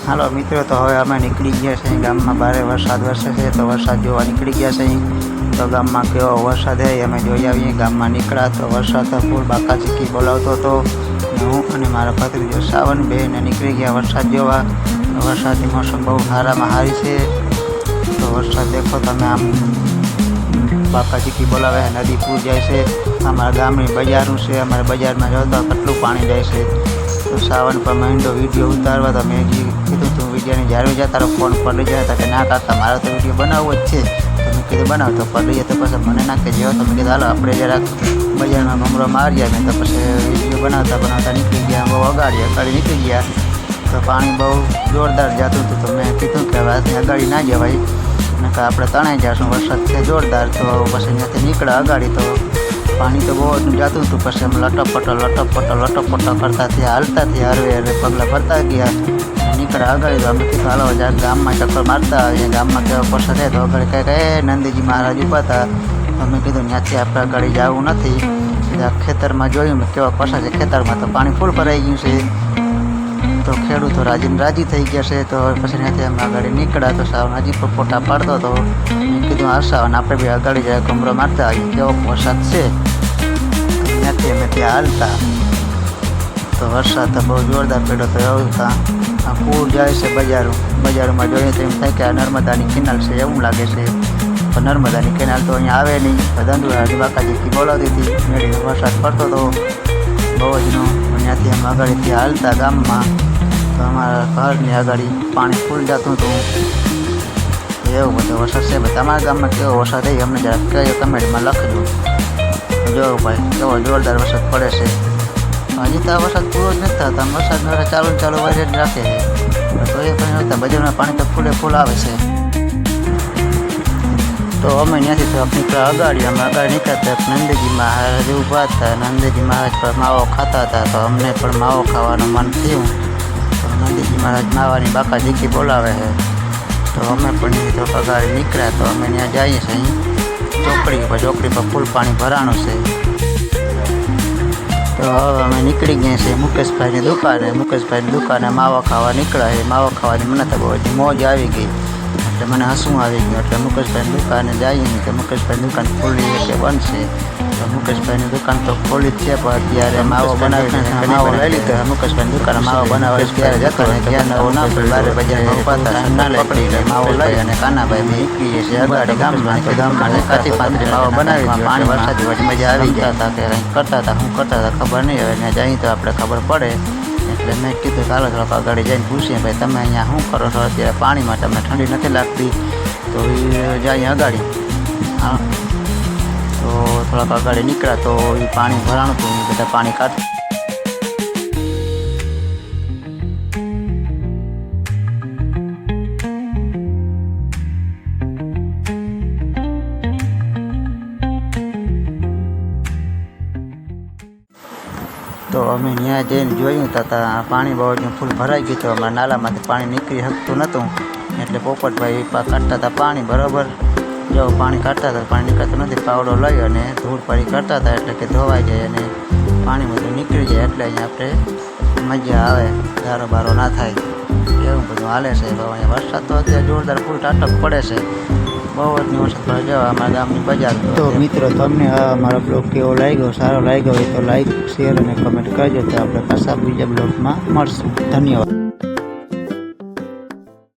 હાલો મિત્રો, તો હવે અમે નીકળી ગયા છીએ ગામમાં. ભારે વરસાદ વરસે છે તો વરસાદ જોવા નીકળી ગયા છે. તો ગામમાં કેવો વરસાદ છે અમે જોઈ આવીએ. ગામમાં નીકળ્યા તો વરસાદ તો ફૂલ બાકાચીકી બોલાવતો હતો. હું અને મારા ભત્રીજો સાવન બેને નીકળી ગયા વરસાદ જોવા. વરસાદની મોસમ બહુ સારામાં સારી છે. તો વરસાદ દેખો તમે, આમ બાકાચીકી બોલાવે છે, નદી પૂર જાય છે. અમારા ગામની બજારનું છે, અમારે બજારમાં જતા કેટલું પાણી જાય છે. તો સાવન પર મહિનો વિડીયો ઉતારવા તો મેં કીધું તું વિડીયોની જ્યારે જાય તારો ફોન પર લઈ જાય. કે ના કાકા, મારે તો વિડીયો બનાવવો જ છે. તો મેં કીધું બનાવતો પર લઈએ તો પછી મને નાખે જેવો. તો મેં કીધું હાલો આપણે જરાક બજારમાં ભમરો મારી જાય. મેં તો પછી વિડીયો બનાવતા નીકળી ગયા. બહુ અગાડી નીકળી ગયા. તો પાણી બહુ જોરદાર જતું હતું. તો મેં કીધું કે હવે અગાડી ના જવાય, ને કે આપણે તણાઈ જઈશું, વરસાદ છે જોરદાર. તો પછી ત્યાંથી નીકળ્યા અગાડી. તો પાણી તો બહુ જતું હતું. પછી અમે લટપટો કરતા થયા, હાલતા થયા, હરવે પગલાં ભરતા ગયા. નીકળ્યા અગાડી. તો અમે કીધું હાલો જ્યાં ગામમાં ચક્કર મારતા આવીએ. ગામમાં કેવો વરસાદ છે તો અગાડી કંઈક નંદીજી મહારાજ ઊભા હતા. અમે કીધું ત્યાંથી આપણે અગાડી જવું નથી. ત્યાં ખેતરમાં જોયું મેં કેવા વરસાદ છે. ખેતરમાં તો પાણી ફૂલ ભરાઈ ગયું છે. તો ખેડૂતો રાજી થઈ ગયા છે. તો પછી ત્યાંથી અમે આગળ નીકળ્યા. તો સાવન હજી પણ ફોટા પાડતો હતો. મેં કીધું આ સાવન આપણે બી આગળ જાય ઘમરો મારતા આવીએ, કેવો વરસાદ છે. ત્યાંથી અમે ત્યાં હાલતા. તો વરસાદ તો બહુ જોરદાર પડ્યો. તો એવું આ પૂર જાય છે બજારોમાં જોઈએ તો એમ થાય કે આ નર્મદાની કેનાલ છે એવું લાગે છે. તો નર્મદાની કેનાલ તો અહીંયા આવે નહીં. ધંધુરા બાકાજીથી બોલાવતી હતી. મેળી વરસાદ પડતો હતો બહુ જનો. ત્યાંથી અમે આગળથી હાલતા ગામમાં. તો અમારા ઘરની આગળ પાણી ફૂલ જતું હતું. એવું બધો વરસાદ છે. ભાઈ તમારા ગામમાં કેવો વરસાદ છે અમને જરાક કયો કમેન્ટમાં લખજો. જો ભાઈ કેવો જોરદાર વરસાદ પડે છે. હજી તો આ વરસાદ પૂરો જ નથી થતો. વરસાદ ચાલુ વારે જ રાખે છે. તો એ પણ નહોતા, બજારમાં પાણી તો ફૂલ આવે છે. તો અમે ત્યાંથી તો નીકળ્યા અગાડી. અમે આગળ નીકળતા નંદજી મહારાજ ઊભા હતા. નંદજી મહારાજ પર માવો ખાતા હતા. તો અમને પણ માવો ખાવાનું મન થયું. તો નંદજી મહારાજ માવાની બાકાજીકી બોલાવે છે. તો અમે પણ તો અગાડી નીકળ્યા. તો અમે ત્યાં જઈએ છીએ ચોકડી પર ફૂલ પાણી ભરાણું છે. તો હવે અમે નીકળી ગયા છીએ મુકેશભાઈની દુકાને માવો ખાવા નીકળ્યા છે. માવો ખાવાની મને તો બહુ મોજ આવી ગઈ. એટલે મને હસવું આવી ગયું. એટલે મુકેશભાઈની દુકાને જઈએ ને કે મુકેશભાઈની દુકાન ખોલી કે બંધ છે. તો મુકેશભાઈની દુકાન તો ખોલી જ છે, પણ અત્યારે માવો બનાવીને માવો લઈ લીધો. મુકેશભાઈની દુકાને માવો બનાવે ત્યારે જતો ને ત્યાં નવો ના પડે. બારે બજારમાં ઉપાતા ના લઈ પડી માવો લઈ. અને કાનાભાઈ મેં નીકળીએ છીએ અગાડી ગામમાં. તો ગામમાં કાચી પાંતરી માવો બનાવી પાણી વરસાદ વળી મજા આવી ગયા હતા. કે કંઈક કરતા હતા ખબર નહીં. હવે ત્યાં જઈએ તો આપણે ખબર પડે. એટલે મેં કીધું ચાલો થોડાક આગળ જઈને પૂછીએ ભાઈ તમે અહીંયા શું કરો છો અત્યારે પાણીમાં, તમને ઠંડી નથી લાગતી? તો એ જાય અગાડી. હા, તો થોડાક આગળ નીકળ્યા. તો એ પાણી ભરાણું હતું. એ બધા પાણી કાઢતા. તો અમે ત્યાં જઈને જોયું તો પાણી બહુ ફૂલ ભરાઈ ગયું. તો અમારા નાલામાંથી પાણી નીકળી શકતું નહોતું. એટલે પોપટભાઈ કાઢતા હતા પાણી બરાબર. જો પાણી કાઢતા હતા, પાણી નીકળતું નથી. પાવડો લઈ અને ધૂળ પાણી કરતા હતા એટલે કે ધોવાઈ જાય અને પાણી બધું નીકળી જાય. એટલે અહીંયા આપણે મજા આવે, ગારો બારો ના થાય. એવું બધું હાલે છે. અહીંયા વરસાદ તો અત્યારે જોરદાર ફૂલ ટાટક પડે છે. બહુ જ વરસાદ પડે. જવા અમારા ગામની બજાર. તો મિત્રો, તમને અમારો બ્લોગ કેવો લાગ્યો, સારો લાગ્યો હોય તો લાઈક, શેર અને કમેન્ટ કરજો. તો આપણે પાછા બીજા બ્લોગમાં મળશું. ધન્યવાદ.